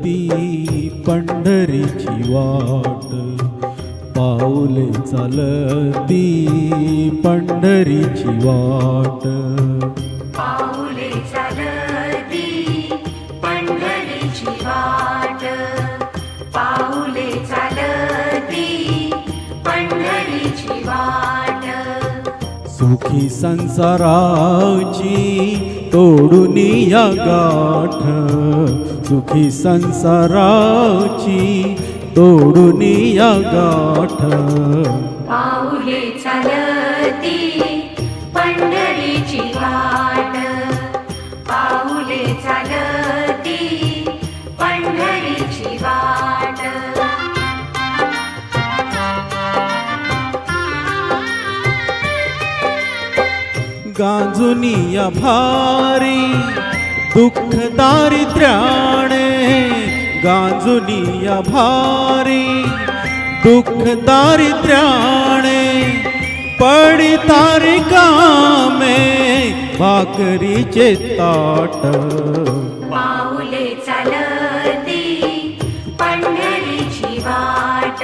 चालती पंढरीची वाट, पाऊले चालती पंढरीची वाट, पाऊले चालती पंढरीची वाट, पाऊले चालती पंढरीची वाट. सुखी संसाराची तोडून या गाठ, सुखी संसाराची तोडून या गाठ, पाऊले चालती पंढरीची वाट, पाऊले चालती पंढरीची वाट. गांजुनी या भारी दुःख दारिद्र्याने, गांजुनी या भारी दुःख दारिद्र्याने, पडी तारी कामे भाकरीचे ताट, पाऊले चालती पंढरीची वाट,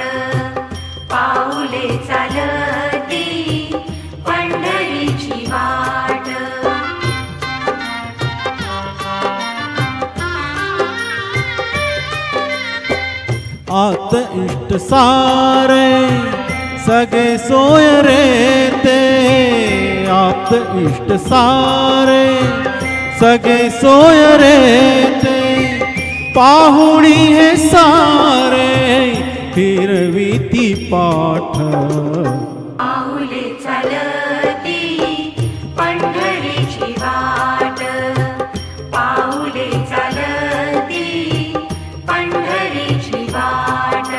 पाऊले चालती पंढरीची वाट. आत इष्ट सारे सगे सोय रे ते, आत इष्ट सारे सगे सोय रे ते, पाहुणी हे सारे फिरविती पाठ, पाऊले चालती पंढरीची वाट, पाऊले चालती पंढरीची वाट.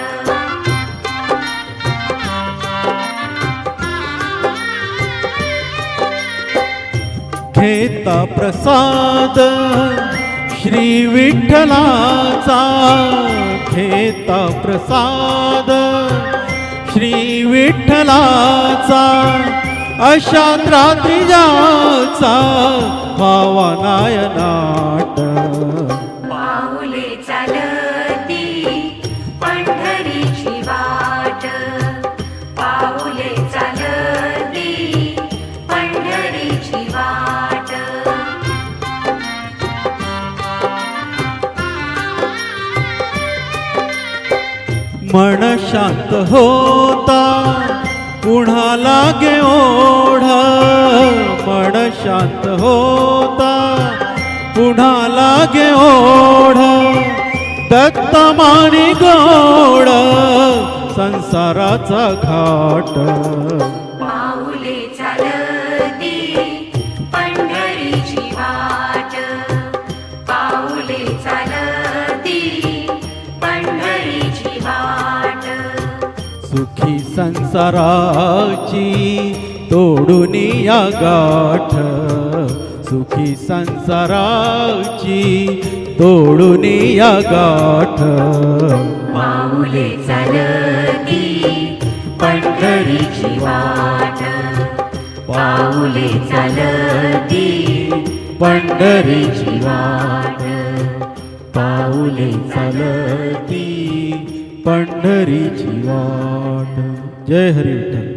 घेता प्रसाद श्री विठ्ठलाचा, घेता प्रसाद श्री विठ्ठलाचा, अशा रात्री जाचा भावा नायनाट, पाऊले चालती पंढरीची वाट, पाऊले चालती पंढरीची वाट. मन शांत होता पुन्हा लागे ओढ, मन शांत होता पुन्हा लागे ओढ, दत्तमानी गोड संसाराचा घाट, पाऊले चालती पंढरीची वाट, पाऊले चालती पंढरीची वाट. सुखी संसाराची तोडून या गाठ, सुखी संसाराची तोडून या गाठ, पाऊले चालती पंढरीची वाट, पाऊले चालती पंढरीची वाट, पाऊले चालती पंढरीची वाट. जय हरी विठ्ठल.